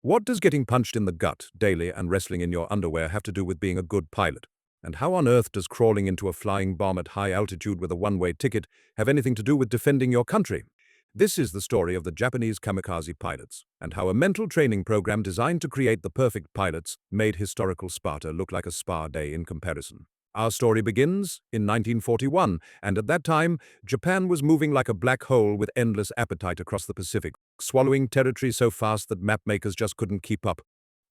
What does getting punched in the gut daily and wrestling in your underwear have to do with being a good pilot? And how on earth does crawling into a flying bomb at high altitude with a one-way ticket have anything to do with defending your country? This is the story of the Japanese kamikaze pilots, and how a mental training program designed to create the perfect pilots made historical Sparta look like a spa day in comparison. Our story begins in 1941, and at that time, Japan was moving like a black hole with endless appetite across the Pacific, swallowing territory so fast that mapmakers just couldn't keep up.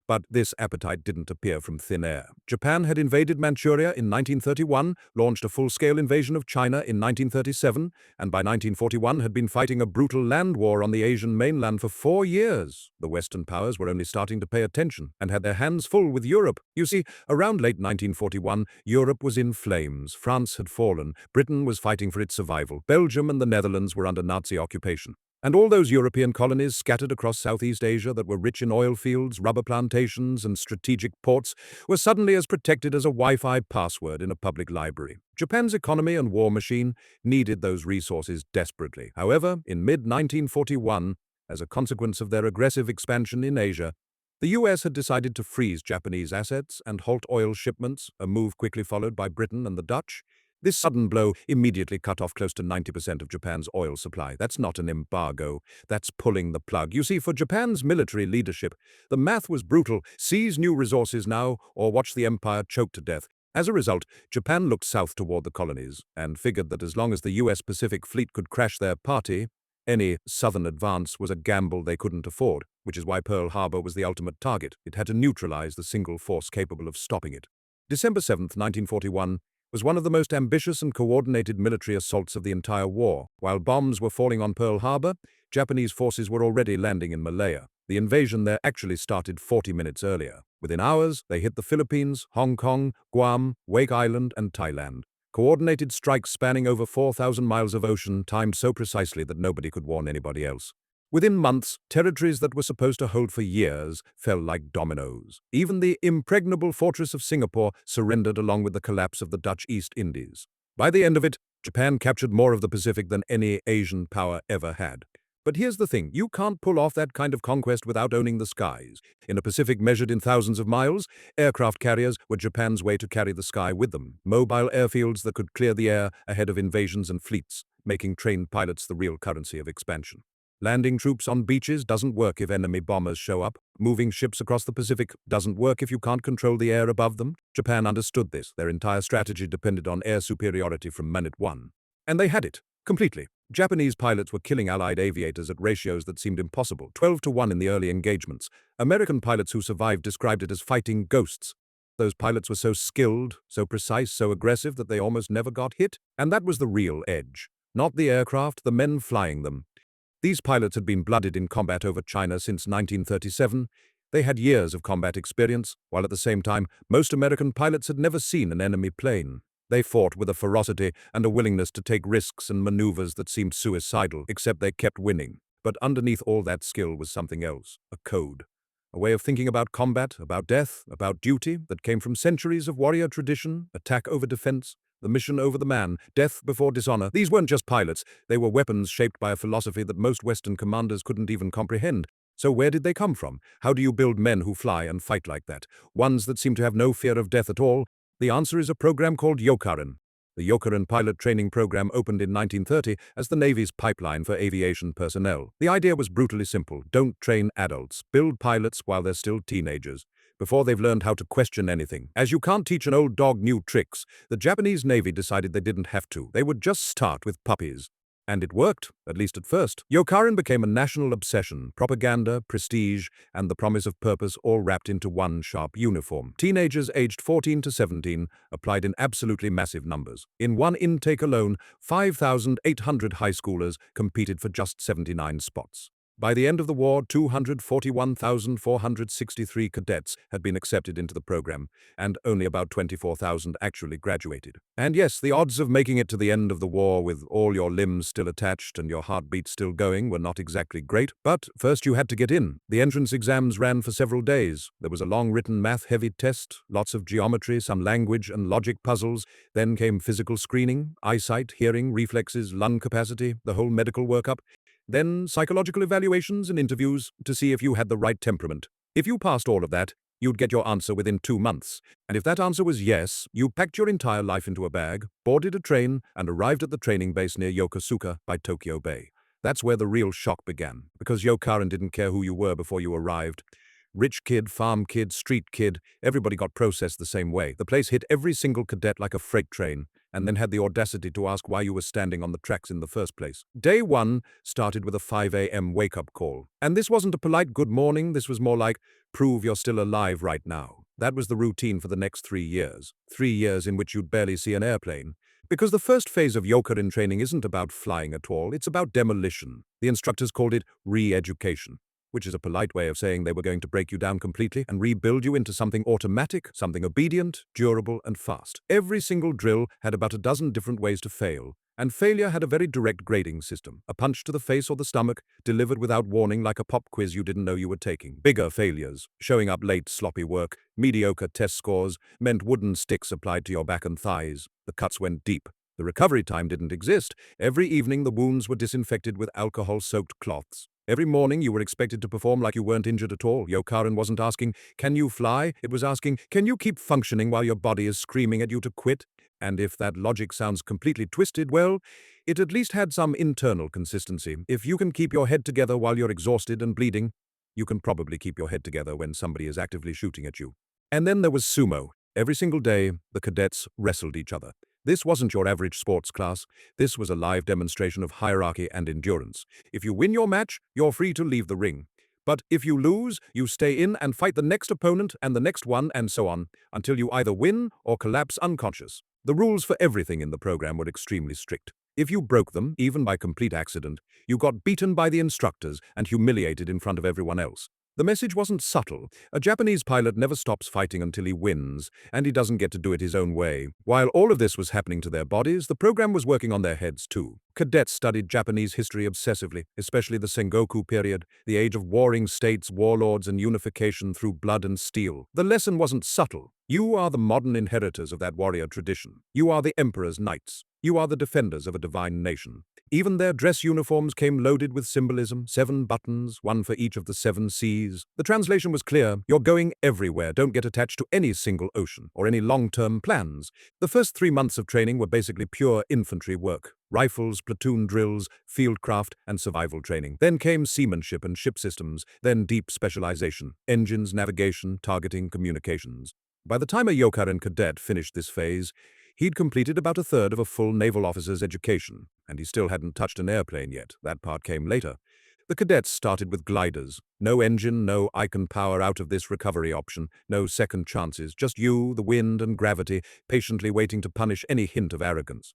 But this appetite didn't appear from thin air. Japan had invaded Manchuria in 1931, launched a full-scale invasion of China in 1937, and by 1941 had been fighting a brutal land war on the Asian mainland for 4 years. The Western powers were only starting to pay attention and had their hands full with Europe. You see, around late 1941, Europe was in flames. France had fallen. Britain was fighting for its survival. Belgium and the Netherlands were under Nazi occupation. And all those European colonies scattered across Southeast Asia that were rich in oil fields, rubber plantations, and strategic ports were suddenly as protected as a Wi-Fi password in a public library. Japan's economy and war machine needed those resources desperately. However, in mid-1941, as a consequence of their aggressive expansion in Asia, the US had decided to freeze Japanese assets and halt oil shipments, a move quickly followed by Britain and the Dutch. This sudden blow immediately cut off close to 90% of Japan's oil supply. That's not an embargo, that's pulling the plug. You see, for Japan's military leadership, the math was brutal: seize new resources now, or watch the empire choke to death. As a result, Japan looked south toward the colonies, and figured that as long as the US Pacific Fleet could crash their party, any southern advance was a gamble they couldn't afford, which is why Pearl Harbor was the ultimate target. It had to neutralize the single force capable of stopping it. December 7th, 1941, was one of the most ambitious and coordinated military assaults of the entire war. While bombs were falling on Pearl Harbor, Japanese forces were already landing in Malaya. The invasion there actually started 40 minutes earlier. Within hours, they hit the Philippines, Hong Kong, Guam, Wake Island, and Thailand. Coordinated strikes spanning over 4,000 miles of ocean, timed so precisely that nobody could warn anybody else. Within months, territories that were supposed to hold for years fell like dominoes. Even the impregnable fortress of Singapore surrendered along with the collapse of the Dutch East Indies. By the end of it, Japan captured more of the Pacific than any Asian power ever had. But here's the thing, you can't pull off that kind of conquest without owning the skies. In a Pacific measured in thousands of miles, aircraft carriers were Japan's way to carry the sky with them. Mobile airfields that could clear the air ahead of invasions and fleets, making trained pilots the real currency of expansion. Landing troops on beaches doesn't work if enemy bombers show up. Moving ships across the Pacific doesn't work if you can't control the air above them. Japan understood this. Their entire strategy depended on air superiority from minute one. And they had it, completely. Japanese pilots were killing Allied aviators at ratios that seemed impossible, 12-1 in the early engagements. American pilots who survived described it as fighting ghosts. Those pilots were so skilled, so precise, so aggressive that they almost never got hit. And that was the real edge. Not the aircraft, the men flying them. These pilots had been blooded in combat over China since 1937. They had years of combat experience, while at the same time, most American pilots had never seen an enemy plane. They fought with a ferocity and a willingness to take risks and maneuvers that seemed suicidal, except they kept winning. But underneath all that skill was something else, a code. A way of thinking about combat, about death, about duty that came from centuries of warrior tradition, attack over defense, the mission over the man, death before dishonor. These weren't just pilots, they were weapons shaped by a philosophy that most Western commanders couldn't even comprehend. So where did they come from? How do you build men who fly and fight like that? Ones that seem to have no fear of death at all? The answer is a program called Yokaren. The Yokaren pilot training program opened in 1930 as the Navy's pipeline for aviation personnel. The idea was brutally simple: don't train adults, build pilots while they're still teenagers, before they've learned how to question anything. As you can't teach an old dog new tricks, the Japanese Navy decided they didn't have to. They would just start with puppies. And it worked, at least at first. Yokaren became a national obsession: propaganda, prestige, and the promise of purpose all wrapped into one sharp uniform. Teenagers aged 14 to 17 applied in absolutely massive numbers. In one intake alone, 5,800 high schoolers competed for just 79 spots. By the end of the war, 241,463 cadets had been accepted into the program, and only about 24,000 actually graduated. And yes, the odds of making it to the end of the war with all your limbs still attached and your heartbeat still going were not exactly great, but first you had to get in. The entrance exams ran for several days. There was a long written math-heavy test, lots of geometry, some language and logic puzzles. Then came physical screening, eyesight, hearing, reflexes, lung capacity, the whole medical workup. Then psychological evaluations and interviews to see if you had the right temperament. If you passed all of that, you'd get your answer within 2 months. And if that answer was yes, you packed your entire life into a bag, boarded a train, and arrived at the training base near Yokosuka by Tokyo Bay. That's where the real shock began, because Yokaren didn't care who you were before you arrived. Rich kid, farm kid, street kid, everybody got processed the same way. The place hit every single cadet like a freight train, and then had the audacity to ask why you were standing on the tracks in the first place. Day 1 started with a 5 a.m. wake-up call. And this wasn't a polite good morning, this was more like, prove you're still alive right now. That was the routine for the next 3 years. 3 years in which you'd barely see an airplane. Because the first phase of Yokaren training isn't about flying at all, it's about demolition. The instructors called it re-education, which is a polite way of saying they were going to break you down completely and rebuild you into something automatic, something obedient, durable, and fast. Every single drill had about a dozen different ways to fail, and failure had a very direct grading system, a punch to the face or the stomach, delivered without warning like a pop quiz you didn't know you were taking. Bigger failures, showing up late, sloppy work, mediocre test scores, meant wooden sticks applied to your back and thighs. The cuts went deep. The recovery time didn't exist. Every evening the wounds were disinfected with alcohol-soaked cloths. Every morning you were expected to perform like you weren't injured at all. Yokaren wasn't asking, can you fly? It was asking, can you keep functioning while your body is screaming at you to quit? And if that logic sounds completely twisted, well, it at least had some internal consistency. If you can keep your head together while you're exhausted and bleeding, you can probably keep your head together when somebody is actively shooting at you. And then there was sumo. Every single day, the cadets wrestled each other. This wasn't your average sports class. This was a live demonstration of hierarchy and endurance. If you win your match, you're free to leave the ring. But if you lose, you stay in and fight the next opponent and the next one and so on, until you either win or collapse unconscious. The rules for everything in the program were extremely strict. If you broke them, even by complete accident, you got beaten by the instructors and humiliated in front of everyone else. The message wasn't subtle. A Japanese pilot never stops fighting until he wins, and he doesn't get to do it his own way. While all of this was happening to their bodies, the program was working on their heads too. Cadets studied Japanese history obsessively, especially the Sengoku period, the age of warring states, warlords, and unification through blood and steel. The lesson wasn't subtle. You are the modern inheritors of that warrior tradition. You are the emperor's knights. You are the defenders of a divine nation. Even their dress uniforms came loaded with symbolism, 7 buttons, 1 for each of the 7 seas. The translation was clear: you're going everywhere, don't get attached to any single ocean or any long-term plans. The first 3 months of training were basically pure infantry work. Rifles, platoon drills, fieldcraft, and survival training. Then came seamanship and ship systems, then deep specialization, engines, navigation, targeting, communications. By the time a Yokaren cadet finished this phase, he'd completed about a third of a full naval officer's education, and he still hadn't touched an airplane yet. That part came later. The cadets started with gliders. No engine, no icon power out of this recovery option, no second chances, just you, the wind, and gravity, patiently waiting to punish any hint of arrogance.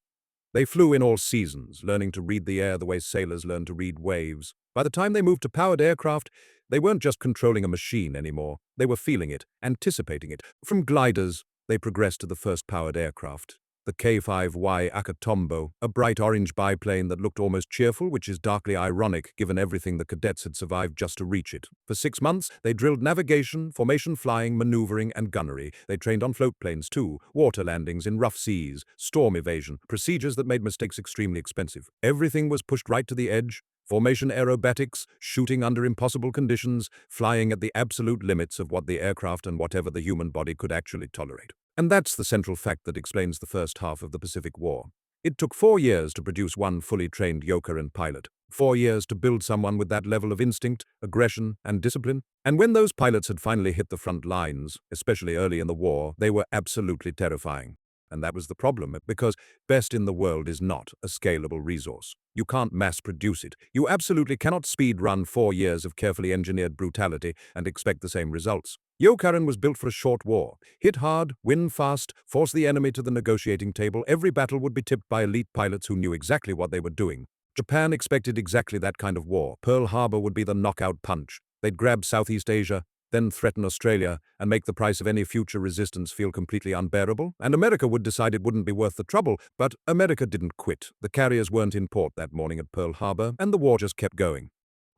They flew in all seasons, learning to read the air the way sailors learn to read waves. By the time they moved to powered aircraft, they weren't just controlling a machine anymore. They were feeling it, anticipating it. From gliders, they progressed to the first powered aircraft, the K-5Y Akatombo, a bright orange biplane that looked almost cheerful, which is darkly ironic given everything the cadets had survived just to reach it. For 6 months, they drilled navigation, formation flying, maneuvering, and gunnery. They trained on float planes too, water landings in rough seas, storm evasion, procedures that made mistakes extremely expensive. Everything was pushed right to the edge. Formation aerobatics, shooting under impossible conditions, flying at the absolute limits of what the aircraft and whatever the human body could actually tolerate. And that's the central fact that explains the first half of the Pacific War. It took 4 years to produce one fully trained Yokaren pilot, 4 years to build someone with that level of instinct, aggression, and discipline. And when those pilots had finally hit the front lines, especially early in the war, they were absolutely terrifying. And that was the problem, because best in the world is not a scalable resource. You can't mass produce it. You absolutely cannot speed run 4 years of carefully engineered brutality and expect the same results. Yokaren was built for a short war. Hit hard, win fast, force the enemy to the negotiating table. Every battle would be tipped by elite pilots who knew exactly what they were doing. Japan expected exactly that kind of war. Pearl Harbor would be the knockout punch. They'd grab Southeast Asia, then threaten Australia, and make the price of any future resistance feel completely unbearable. And America would decide it wouldn't be worth the trouble, but America didn't quit. The carriers weren't in port that morning at Pearl Harbor, and the war just kept going.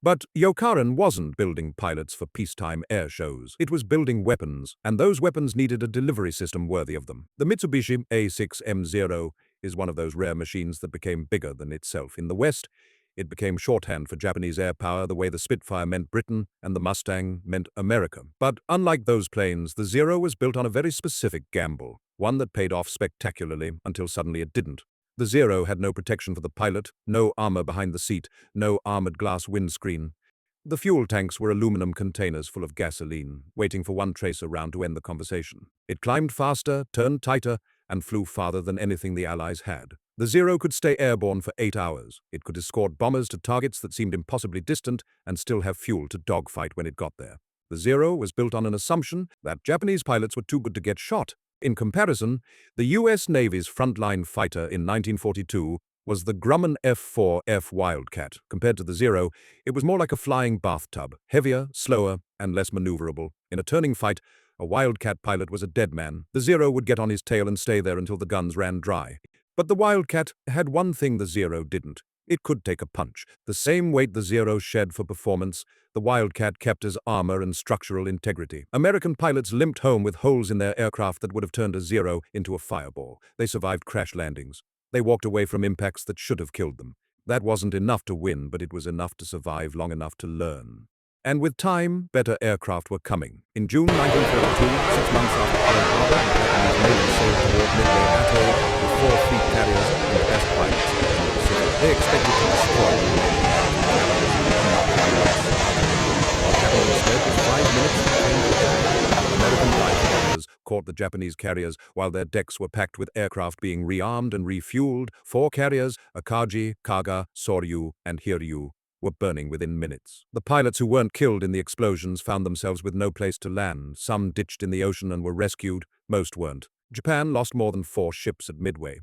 But Yokaren wasn't building pilots for peacetime air shows. It was building weapons, and those weapons needed a delivery system worthy of them. The Mitsubishi A6M Zero is one of those rare machines that became bigger than itself. In the West, It became shorthand for Japanese air power the way the Spitfire meant Britain and the Mustang meant America. But unlike those planes, the Zero was built on a very specific gamble, one that paid off spectacularly until suddenly it didn't. The Zero had no protection for the pilot, no armor behind the seat, no armored glass windscreen. The fuel tanks were aluminum containers full of gasoline, waiting for one tracer round to end the conversation. It climbed faster, turned tighter, and flew farther than anything the Allies had. The Zero could stay airborne for 8 hours. It could escort bombers to targets that seemed impossibly distant and still have fuel to dogfight when it got there. The Zero was built on an assumption that Japanese pilots were too good to get shot. In comparison, the U.S. Navy's frontline fighter in 1942 was the Grumman F-4F Wildcat. Compared to the Zero, it was more like a flying bathtub, heavier, slower, and less maneuverable. In a turning fight, a Wildcat pilot was a dead man. The Zero would get on his tail and stay there until the guns ran dry. But the Wildcat had one thing the Zero didn't. It could take a punch. The same weight the Zero shed for performance, the Wildcat kept as armor and structural integrity. American pilots limped home with holes in their aircraft that would have turned a Zero into a fireball. They survived crash landings. They walked away from impacts that should have killed them. That wasn't enough to win, but it was enough to survive long enough to learn. And with time, better aircraft were coming. In June 1942, 6 months after Pearl Harbor, Japanese Navy sailed toward Midway Atoll with 4 fleet carriers and the best pilots in the Pacific. They expected to destroy the remaining What happened instead was 5 minutes to change the game. American dive bombers caught the Japanese carriers while their decks were packed with aircraft being rearmed and refueled. 4 carriers, Akagi, Kaga, Soryu, and Hiryu, were burning within minutes. The pilots who weren't killed in the explosions found themselves with no place to land. Some ditched in the ocean and were rescued. Most weren't. Japan lost more than 4 ships at Midway.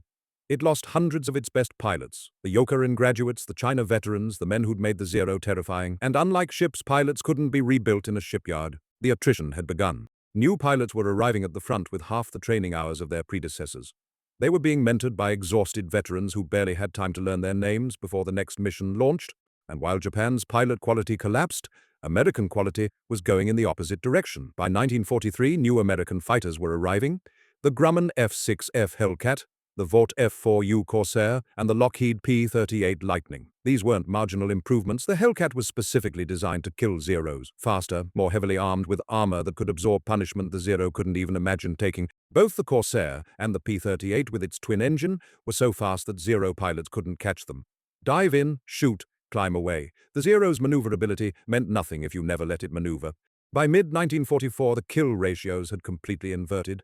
It lost hundreds of its best pilots, the Yokaren graduates, the China veterans, the men who'd made the Zero terrifying. And unlike ships, pilots couldn't be rebuilt in a shipyard. The attrition had begun. New pilots were arriving at the front with half the training hours of their predecessors. They were being mentored by exhausted veterans who barely had time to learn their names before the next mission launched. And while Japan's pilot quality collapsed, American quality was going in the opposite direction. By 1943, new American fighters were arriving: the Grumman F-6F Hellcat, the Vought F-4U Corsair, and the Lockheed P-38 Lightning. These weren't marginal improvements. The Hellcat was specifically designed to kill Zeros. Faster, more heavily armed with armor that could absorb punishment the Zero couldn't even imagine taking. Both the Corsair and the P-38 with its twin engine were so fast that Zero pilots couldn't catch them. Dive in, shoot, climb away. The Zero's maneuverability meant nothing if you never let it maneuver. By mid-1944, the kill ratios had completely inverted.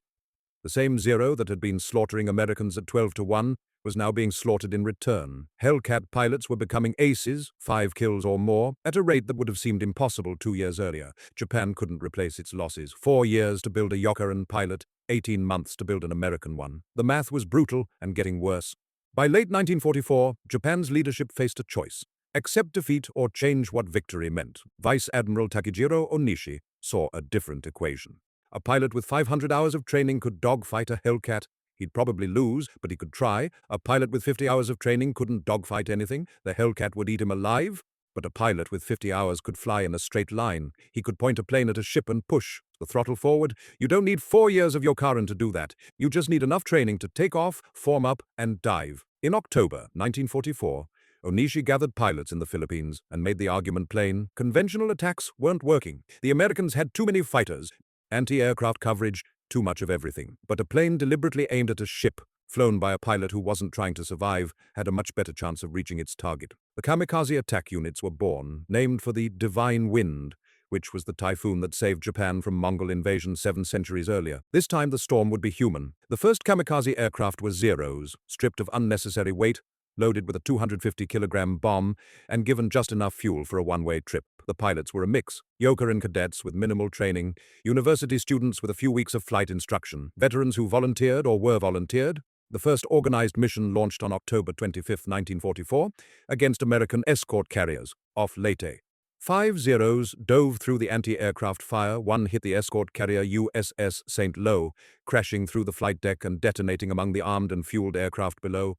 The same Zero that had been slaughtering Americans at 12-1 was now being slaughtered in return. Hellcat pilots were becoming aces, 5 kills or more, at a rate that would have seemed impossible 2 years earlier. Japan couldn't replace its losses. 4 years to build a Yokaren pilot, 18 months to build an American one. The math was brutal and getting worse. By late 1944, Japan's leadership faced a choice: accept defeat or change what victory meant. Vice Admiral Takijiro Onishi saw a different equation. A pilot with 500 hours of training could dogfight a Hellcat. He'd probably lose, but he could try. A pilot with 50 hours of training couldn't dogfight anything. The Hellcat would eat him alive. But a pilot with 50 hours could fly in a straight line. He could point a plane at a ship and push the throttle forward. You don't need 4 years of Yokaren to do that. You just need enough training to take off, form up, and dive. In October 1944, Onishi gathered pilots in the Philippines and made the argument plain: conventional attacks weren't working. The Americans had too many fighters, anti-aircraft coverage, too much of everything. But a plane deliberately aimed at a ship, flown by a pilot who wasn't trying to survive, had a much better chance of reaching its target. The Kamikaze attack units were born, named for the Divine Wind, which was the typhoon that saved Japan from Mongol invasion 7 centuries earlier. This time the storm would be human. The first Kamikaze aircraft were Zeros, stripped of unnecessary weight, loaded with a 250-kilogram bomb, and given just enough fuel for a one-way trip. The pilots were a mix: Yokaren cadets with minimal training, university students with a few weeks of flight instruction, veterans who volunteered or were volunteered. The first organized mission launched on October 25, 1944, against American escort carriers off Leyte. 5 Zeros dove through the anti-aircraft fire. One hit the escort carrier USS St. crashing through the flight deck and detonating among the armed and fueled aircraft below.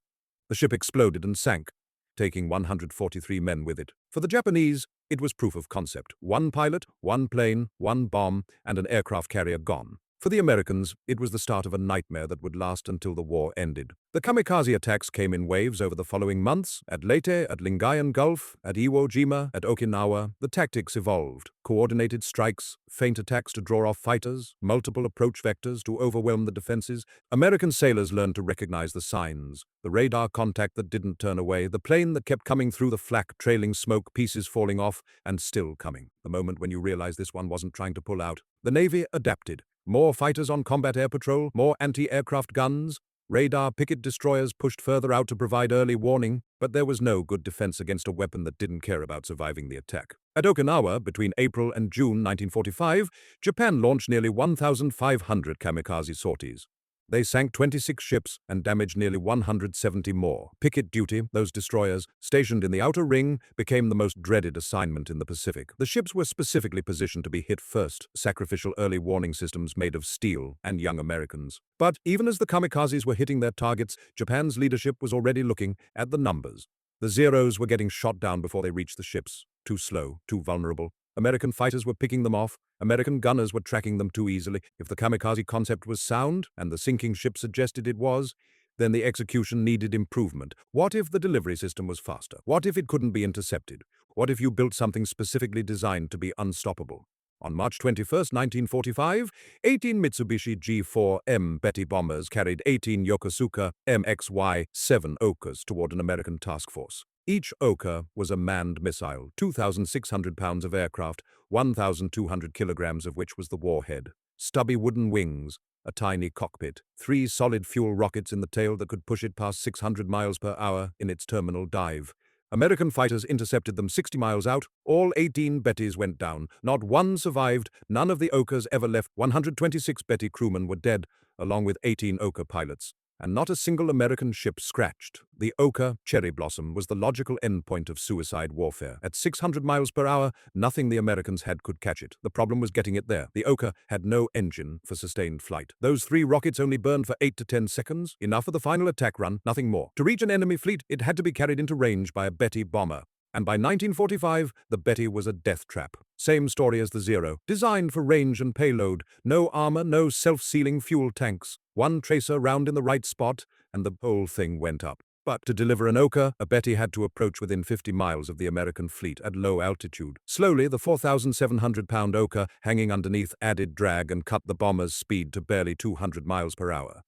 The ship exploded and sank, taking 143 men with it. For the Japanese, it was proof of concept: 1 pilot, 1 plane, 1 bomb, and an aircraft carrier gone. For the Americans, it was the start of a nightmare that would last until the war ended. The kamikaze attacks came in waves over the following months. At Leyte, at Lingayen Gulf, at Iwo Jima, at Okinawa, the tactics evolved. Coordinated strikes, feint attacks to draw off fighters, multiple approach vectors to overwhelm the defenses. American sailors learned to recognize the signs. The radar contact that didn't turn away, the plane that kept coming through the flak, trailing smoke, pieces falling off, and still coming. The moment when you realize this one wasn't trying to pull out. The Navy adapted. More fighters on combat air patrol, more anti-aircraft guns. Radar picket destroyers pushed further out to provide early warning, but there was no good defense against a weapon that didn't care about surviving the attack. At Okinawa, between April and June 1945, Japan launched nearly 1,500 kamikaze sorties. They sank 26 ships and damaged nearly 170 more. Picket duty, those destroyers, stationed in the outer ring, became the most dreaded assignment in the Pacific. The ships were specifically positioned to be hit first, sacrificial early warning systems made of steel and young Americans. But even as the kamikazes were hitting their targets, Japan's leadership was already looking at the numbers. The Zeros were getting shot down before they reached the ships. Too slow, too vulnerable. American fighters were picking them off. American gunners were tracking them too easily. If the kamikaze concept was sound, and the sinking ship suggested it was, then the execution needed improvement. What if the delivery system was faster? What if it couldn't be intercepted? What if you built something specifically designed to be unstoppable? On March 21, 1945, 18 Mitsubishi G4M Betty bombers carried 18 Yokosuka MXY-7 Ohkas toward an American task force. Each Ohka was a manned missile, 2,600 pounds of aircraft, 1,200 kilograms of which was the warhead. Stubby wooden wings, a tiny cockpit, 3 solid fuel rockets in the tail that could push it past 600 miles per hour in its terminal dive. American fighters intercepted them 60 miles out. All 18 Bettys went down. Not one survived. None of the Ohkas ever left. 126 Betty crewmen were dead, along with 18 Ohka pilots. And not a single American ship scratched. The Ohka cherry blossom was the logical endpoint of suicide warfare. At 600 miles per hour, nothing the Americans had could catch it. The problem was getting it there. The Ohka had no engine for sustained flight. Those 3 rockets only burned for 8 to 10 seconds, enough for the final attack run, nothing more. To reach an enemy fleet, it had to be carried into range by a Betty bomber. And by 1945, the Betty was a death trap. Same story as the Zero. Designed for range and payload. No armor, no self-sealing fuel tanks. One tracer round in the right spot, and the whole thing went up. But to deliver an Ohka, a Betty had to approach within 50 miles of the American fleet at low altitude. Slowly, the 4,700-pound Ohka hanging underneath added drag and cut the bomber's speed to barely 200 miles per hour.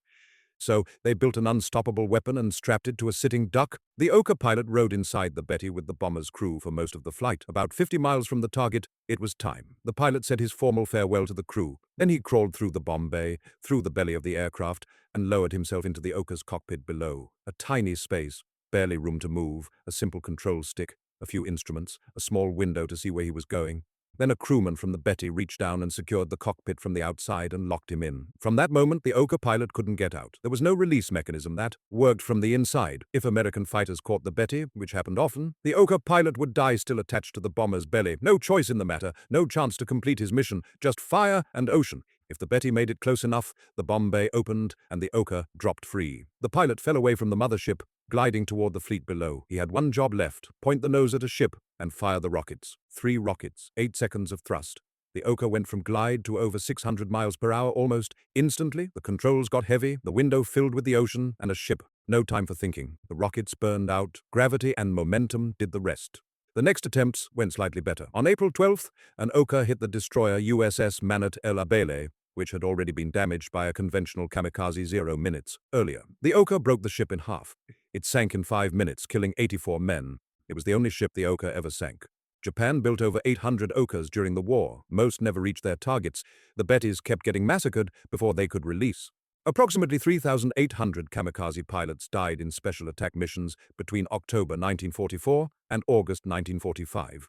So they built an unstoppable weapon and strapped it to a sitting duck. The Ohka pilot rode inside the Betty with the bomber's crew for most of the flight. About 50 miles from the target, it was time. The pilot said his formal farewell to the crew. Then he crawled through the bomb bay, through the belly of the aircraft, and lowered himself into the Ohka's cockpit below. A tiny space, barely room to move, a simple control stick, a few instruments, a small window to see where he was going. Then a crewman from the Betty reached down and secured the cockpit from the outside and locked him in. From that moment, the Ohka pilot couldn't get out. There was no release mechanism that worked from the inside. If American fighters caught the Betty, which happened often, the Ohka pilot would die still attached to the bomber's belly. No choice in the matter, no chance to complete his mission, just fire and ocean. If the Betty made it close enough, the bomb bay opened and the Ohka dropped free. The pilot fell away from the mothership, gliding toward the fleet below. He had one job left: point the nose at a ship and fire the rockets. 3 rockets, 8 seconds of thrust. The Ohka went from glide to over 600 miles per hour almost instantly. The controls got heavy, the window filled with the ocean and a ship. No time for thinking. The rockets burned out. Gravity and momentum did the rest. The next attempts went slightly better. On April 12th, an Ohka hit the destroyer USS Manat El Abele, which had already been damaged by a conventional Kamikaze 0 minutes earlier. The Ohka broke the ship in half. It sank in 5 minutes, killing 84 men. It was the only ship the Ohka ever sank. Japan built over 800 Ohkas during the war. Most never reached their targets. The Bettys kept getting massacred before they could release. Approximately 3,800 kamikaze pilots died in special attack missions between October 1944 and August 1945.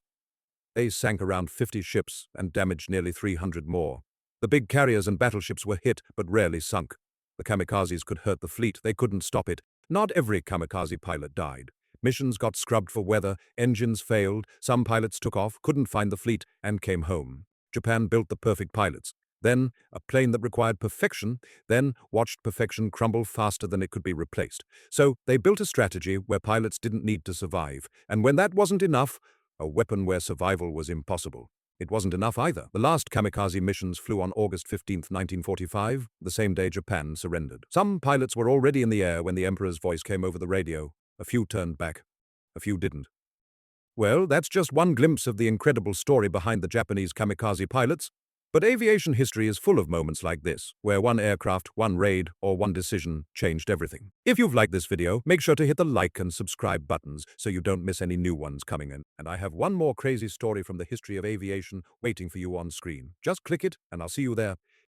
They sank around 50 ships and damaged nearly 300 more. The big carriers and battleships were hit, but rarely sunk. The kamikazes could hurt the fleet. They couldn't stop it. Not every kamikaze pilot died. Missions got scrubbed for weather, engines failed, some pilots took off, couldn't find the fleet, and came home. Japan built the perfect pilots. Then, a plane that required perfection, then watched perfection crumble faster than it could be replaced. So, they built a strategy where pilots didn't need to survive. And when that wasn't enough, a weapon where survival was impossible. It wasn't enough either. The last kamikaze missions flew on August 15, 1945, the same day Japan surrendered. Some pilots were already in the air when the Emperor's voice came over the radio. A few turned back. A few didn't. Well, that's just one glimpse of the incredible story behind the Japanese kamikaze pilots. But aviation history is full of moments like this, where one aircraft, one raid, or one decision changed everything. If you've liked this video, make sure to hit the like and subscribe buttons so you don't miss any new ones coming in. And I have one more crazy story from the history of aviation waiting for you on screen. Just click it and I'll see you there.